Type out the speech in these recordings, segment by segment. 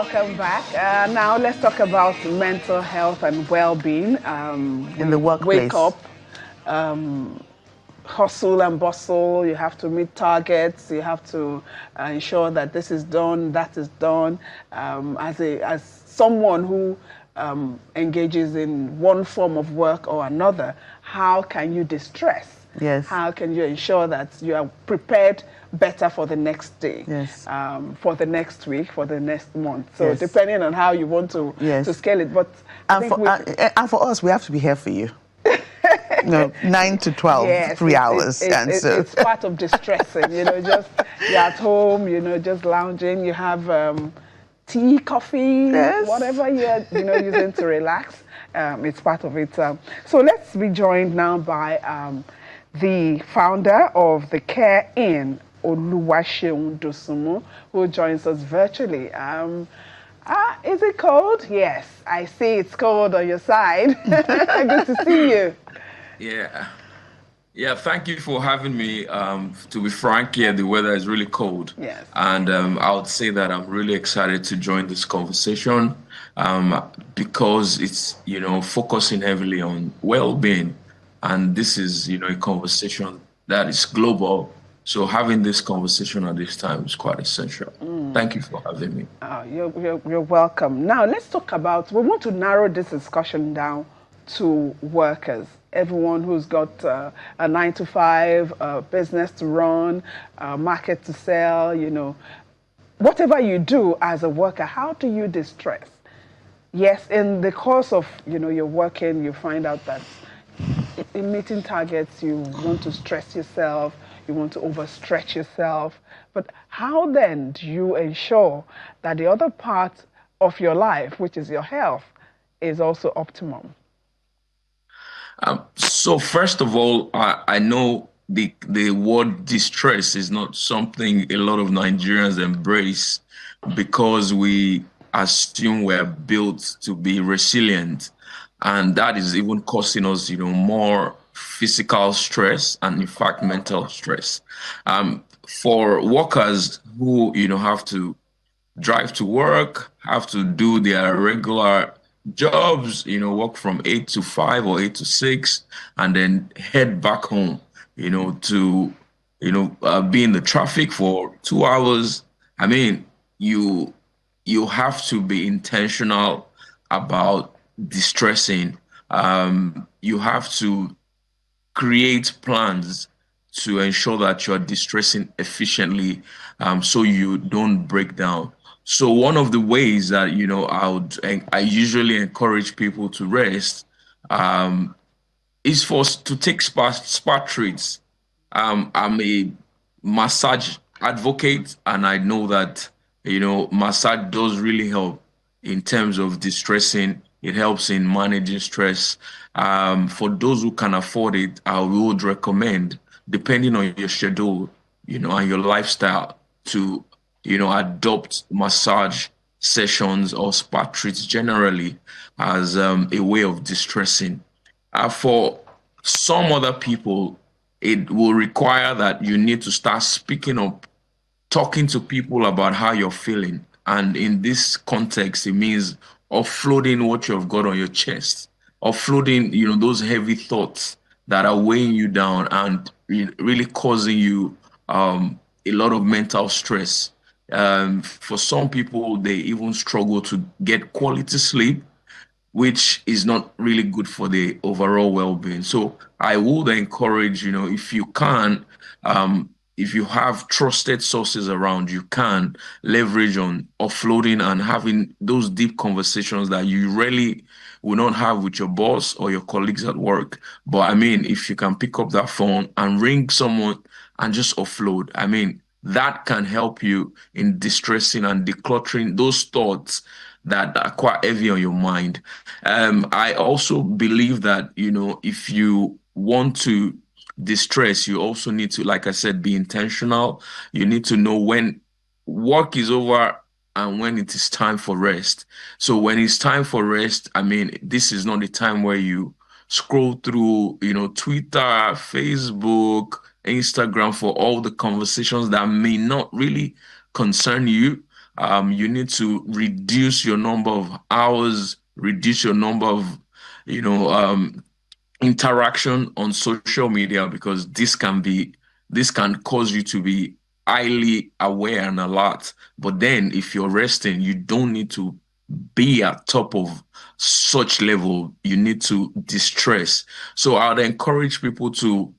welcome back. Now let's talk about mental health and well-being. In the workplace. Wake up, hustle and bustle. You have to meet targets. You have to ensure that this is done, that is done. As someone who engages in one form of work or another, how can you distress? Yes. How can you ensure that you are prepared better for the next day, yes. For the next week, for the next month? So yes. depending on how you want to scale it. But and for us, we have to be here for you. 9 to 12, yes, 3 hours. It's part of distressing, just you're at home, just lounging. You have tea, coffee, whatever you're using to relax. It's part of it. So let's be joined now by the founder of the Care Inn, Oluwaseun Dosunmu, who joins us virtually. Is it cold? Yes, I see it's cold on your side. Good to see you. Yeah, thank you for having me. To be frank, the weather is really cold. Yes. And I would say that I'm really excited to join this conversation because it's, focusing heavily on well-being. And this is, a conversation that is global. So having this conversation at this time is quite essential. Thank you for having me. Oh, you're welcome. Now, let's talk about, we want to narrow this discussion down to workers. Everyone who's got a 9-to-5, a business to run, a market to sell, whatever you do as a worker, how do you distress? Yes, in the course of, you're working, you find out that in meeting targets, you want to stress yourself, you want to overstretch yourself. But how then do you ensure that the other part of your life, which is your health, is also optimum? So first of all, I know the word distress is not something a lot of Nigerians embrace because we assume we're built to be resilient. And that is even causing us, more physical stress and, in fact, mental stress. For workers who, have to drive to work, have to do their regular jobs, work from 8 to 5 or 8 to 6, and then head back home, to, be in the traffic for 2 hours. I mean, you have to be intentional about distressing. You have to create plans to ensure that you're distressing efficiently, so you don't break down. So one of the ways that I usually encourage people to rest is to take spa treats. I'm a massage advocate, and I know that massage does really help in terms of distressing. It helps in managing stress. For those who can afford it, I would recommend, depending on your schedule, and your lifestyle, to, adopt massage sessions or spa treats generally as a way of distressing. For some other people, it will require that you need to start speaking up, talking to people about how you're feeling. And in this context, it means offloading what you've got on your chest, offloading, those heavy thoughts that are weighing you down and really causing you a lot of mental stress. For some people, they even struggle to get quality sleep, which is not really good for the overall well-being. So I would encourage, if you can, if you have trusted sources around, you can leverage on offloading and having those deep conversations that you really will not have with your boss or your colleagues at work. But I mean, if you can pick up that phone and ring someone and just offload, I mean, that can help you in distressing and decluttering those thoughts that are quite heavy on your mind. I also believe that, if you want to distress, you also need to, like I said, be intentional. You need to know when work is over and when it is time for rest. So when it's time for rest, I mean, this is not the time where you scroll through, Twitter, Facebook, Instagram for all the conversations that may not really concern you. You need to reduce your number of hours, reduce your number of, you know, interaction on social media, because this can cause you to be highly aware and alert. But then if you're resting, you don't need to be at top of such level. You need to distress. So I'd encourage people to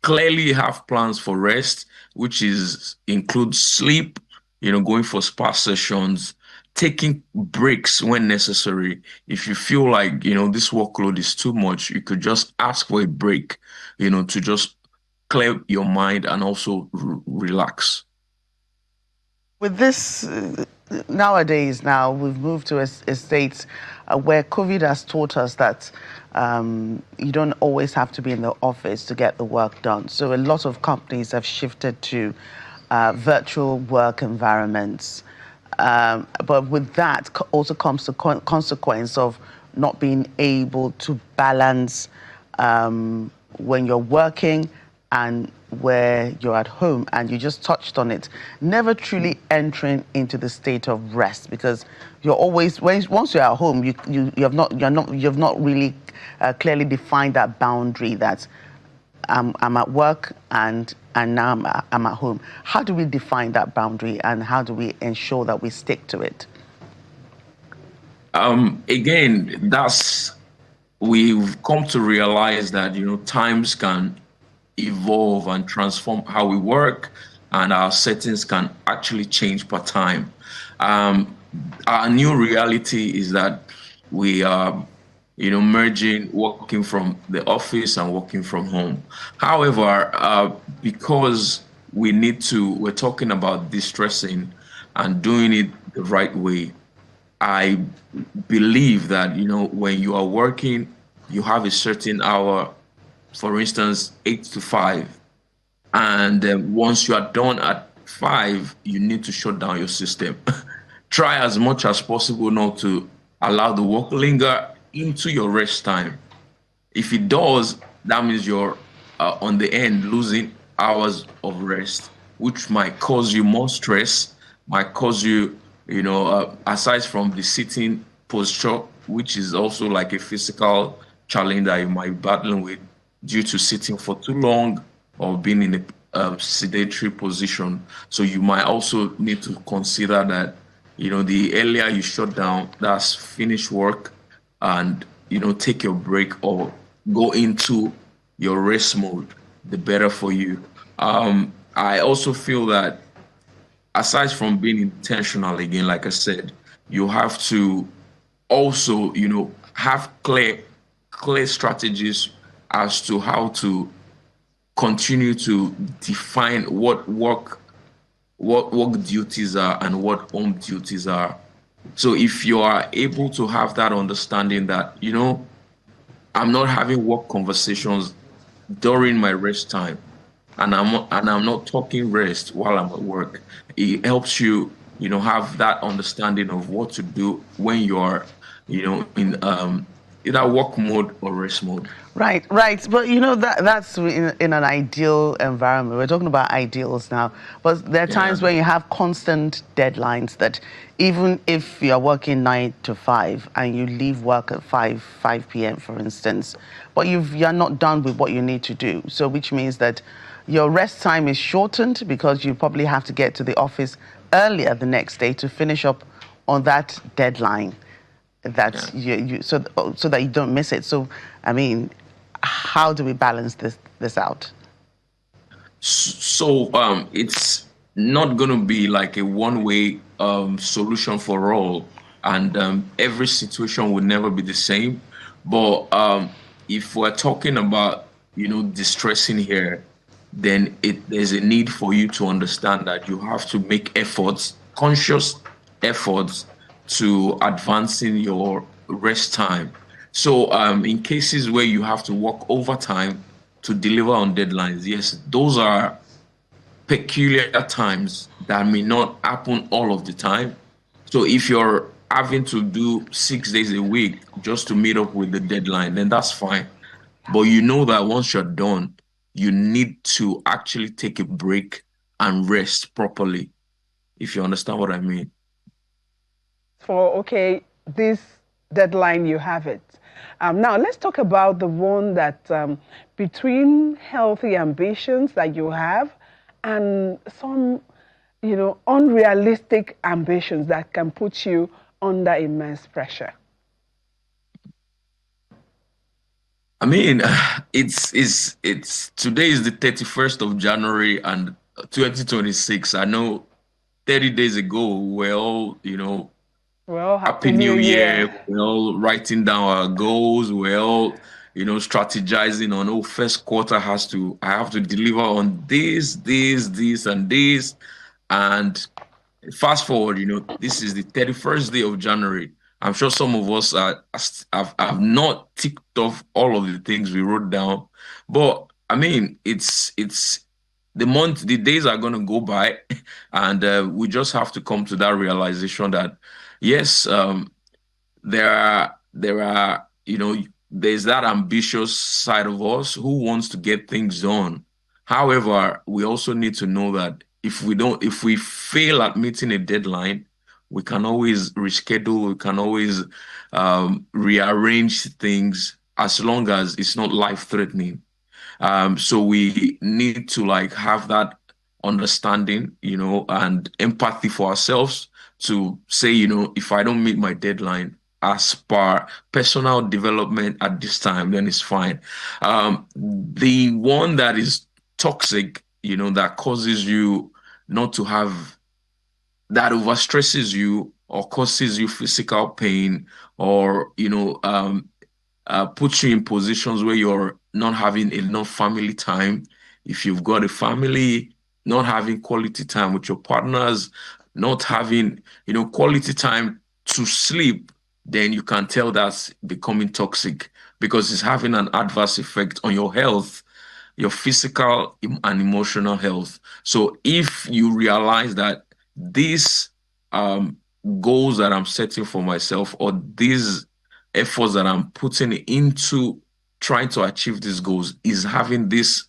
clearly have plans for rest, which is includes sleep, going for spa sessions, taking breaks when necessary. If you feel like, this workload is too much, you could just ask for a break, to just clear your mind and also relax. With this, nowadays, now we've moved to a state where COVID has taught us that you don't always have to be in the office to get the work done. So a lot of companies have shifted to virtual work environments. But with that also comes the consequence of not being able to balance when you're working and where you're at home. And you just touched on it, never truly entering into the state of rest, because you're always, once you're at home, you've not really clearly defined that boundary that I'm at work and now I'm at home. How do we define that boundary, and how do we ensure that we stick to it? Again, we've come to realize that, times can evolve and transform how we work, and our settings can actually change per time. Our new reality is that we are, merging working from the office and working from home. However, because we're talking about distressing and doing it the right way. I believe that, when you are working, you have a certain hour, for instance, 8 to 5. And once you are done at 5, you need to shut down your system. Try as much as possible not to allow the work linger into your rest time. If it does, that means you're on the end losing hours of rest, which might cause you more stress, might cause you, aside from the sitting posture, which is also like a physical challenge that you might be battling with due to sitting for too long or being in a sedentary position. So you might also need to consider that, the earlier you shut down, that's finish work, and, take your break or go into your rest mode, the better for you. I also feel that aside from being intentional, again, like I said, you have to also, have clear strategies as to how to continue to define what work duties are and what home duties are. So if you are able to have that understanding that, I'm not having work conversations during my rest time, and I'm not talking rest while I'm at work. It helps you, have that understanding of what to do when you're, in either work mode or rest mode. Right, right. But that's in an ideal environment. We're talking about ideals now. But there are times Yeah. when you have constant deadlines that even if you're working 9 to 5 and you leave work at 5 p.m., for instance, but you're not done with what you need to do. So which means that your rest time is shortened because you probably have to get to the office earlier the next day to finish up on that deadline that so that you don't miss it. So, I mean, how do we balance this out? So it's not going to be like a one-way solution for all, and every situation will never be the same. But if we're talking about, distressing here, then there's a need for you to understand that you have to make efforts, conscious efforts, to advancing your rest time. So in cases where you have to work overtime to deliver on deadlines, yes, those are peculiar times that may not happen all of the time. So if you're having to do 6 days a week just to meet up with the deadline, then that's fine. But you know that once you're done, you need to actually take a break and rest properly, if you understand what I mean. for, okay, this deadline, you have it. Now, let's talk about the one that between healthy ambitions that you have and some, unrealistic ambitions that can put you under immense pressure. I mean, it's today is the 31st of January and 2026. I know 30 days ago we're all, Well, Happy Happy New New Year. Year. We're all writing down our goals. We're all, strategizing on, oh, first quarter I have to deliver on this, and this. And fast forward, this is the 31st day of January. I'm sure some of us have not ticked off all of the things we wrote down. But I mean, it's the days are going to go by, and we just have to come to that realization that yes, there's that ambitious side of us who wants to get things done. However, we also need to know that if we fail at meeting a deadline, we can always reschedule, we can always rearrange things as long as it's not life-threatening. So we need to like have that understanding, and empathy for ourselves to say, if I don't meet my deadline as per personal development at this time, then it's fine. The one that is toxic, that causes you not to have that overstresses you or causes you physical pain or puts you in positions where you're not having enough family time. If you've got a family, not having quality time with your partners, not having, quality time to sleep, then you can tell that's becoming toxic because it's having an adverse effect on your health, your physical and emotional health. So if you realize that these goals that I'm setting for myself or these efforts that I'm putting into trying to achieve these goals is having this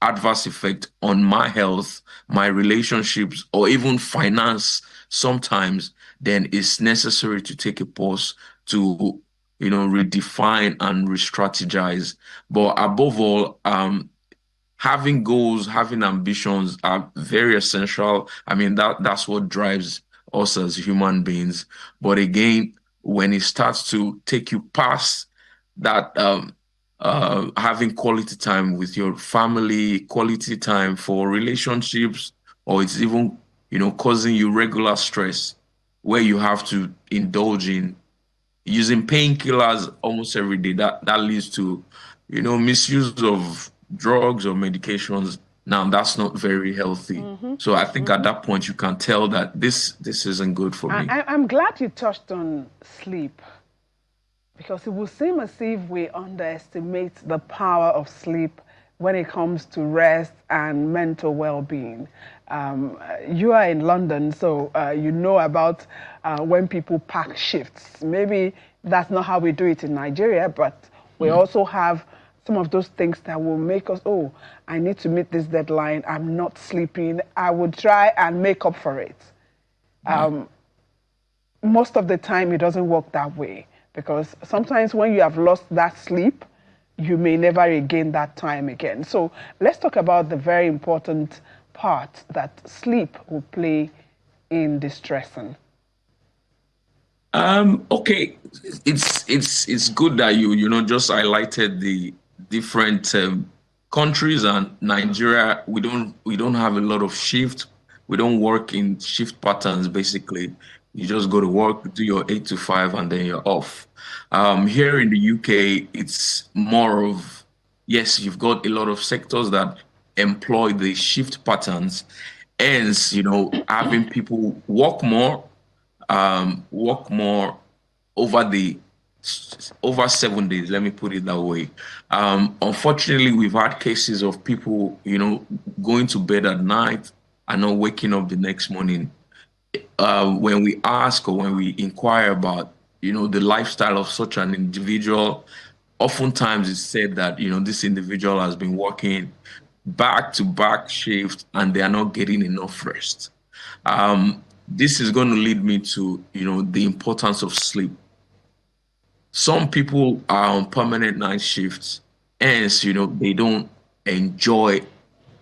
adverse effect on my health, my relationships, or even finance sometimes, then it's necessary to take a pause to, redefine and re-strategize. But above all, having goals, having ambitions are very essential. I mean, that's what drives us as human beings. But again, when it starts to take you past that, having quality time with your family, quality time for relationships, or it's even, causing you regular stress where you have to indulge in using painkillers almost every day, that leads to, misuse of drugs or medications. Now that's not very healthy. Mm-hmm. So I think at Mm-hmm. that point you can tell that this isn't good for me. I'm glad you touched on sleep because it will seem as if we underestimate the power of sleep when it comes to rest and mental well-being. You are in London, so you know about when people pack shifts. Maybe that's not how we do it in Nigeria, but we also have some of those things that will make us, oh, I need to meet this deadline. I'm not sleeping. I would try and make up for it. Most of the time, it doesn't work that way because sometimes when you have lost that sleep, you may never regain that time again. So let's talk about the very important part that sleep will play in distressing. Okay, it's good that just highlighted the different countries and Nigeria. We don't have a lot of shift. We don't work in shift patterns. Basically, you just go to work, do your 8 to 5, and then you're off. Here in the UK, it's more of yes, you've got a lot of sectors that employ the shift patterns, hence having people work more over the over 7 days, let me put it that way. Unfortunately, we've had cases of people, going to bed at night and not waking up the next morning. When we ask or when we inquire about, the lifestyle of such an individual, oftentimes it's said that, this individual has been working back to back shift and they are not getting enough rest. this is going to lead me to, the importance of sleep. Some people are on permanent night shifts, and they don't enjoy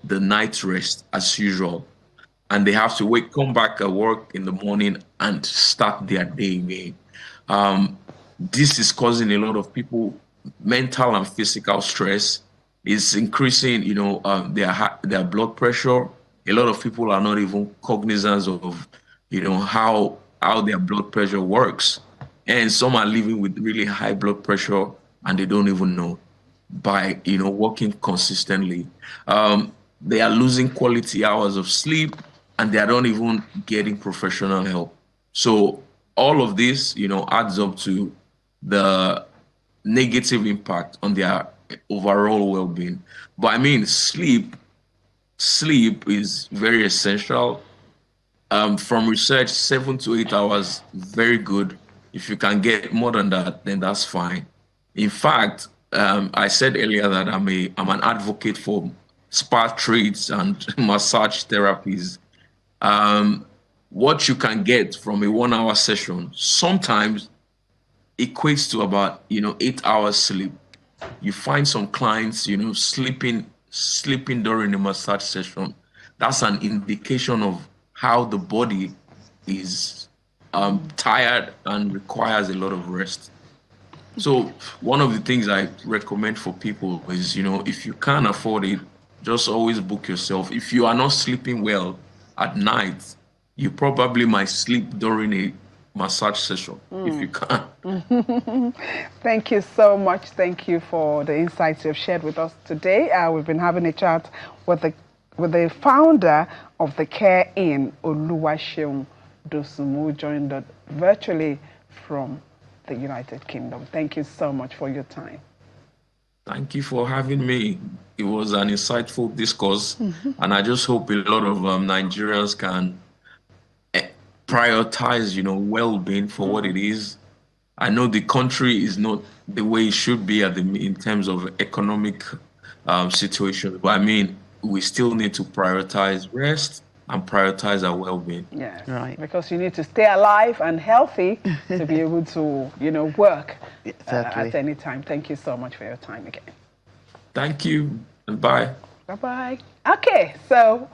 the night rest as usual, and they have to come back at work in the morning and start their day again. This is causing a lot of people mental and physical stress. It's increasing, their blood pressure. A lot of people are not even cognizant of, how their blood pressure works, and some are living with really high blood pressure and they don't even know by working consistently. They are losing quality hours of sleep and they are not even getting professional help. So all of this, adds up to the negative impact on their overall well-being. But I mean, sleep is very essential. From research, 7 to 8 hours, very good. If you can get more than that, then that's fine. In fact, I said earlier that I'm an advocate for spa treats and massage therapies. What you can get from a 1 hour session sometimes equates to about 8 hours sleep. You find some clients sleeping during a massage session. That's an indication of how the body is tired and requires a lot of rest. So one of the things I recommend for people is, if you can't afford it, just always book yourself. If you are not sleeping well at night, you probably might sleep during a massage session if you can. Thank you so much. Thank you for the insights you've shared with us today. We've been having a chat with the founder of the Care Inn, Oluwaseun Dosunmu, joined us virtually from the United Kingdom. Thank you so much for your time. Thank you for having me. It was an insightful discourse, and I just hope a lot of Nigerians can prioritize, well-being for what it is. I know the country is not the way it should be in terms of economic situation, but I mean, we still need to prioritize rest and prioritize our well-being. Yes, right. Because you need to stay alive and healthy to be able to, work at any time. Thank you so much for your time again. Thank you, and bye. Bye-bye. Okay, so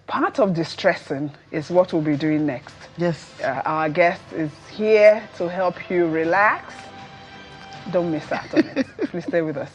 part of distressing is what we'll be doing next. Yes. Our guest is here to help you relax. Don't miss out on it. Please stay with us.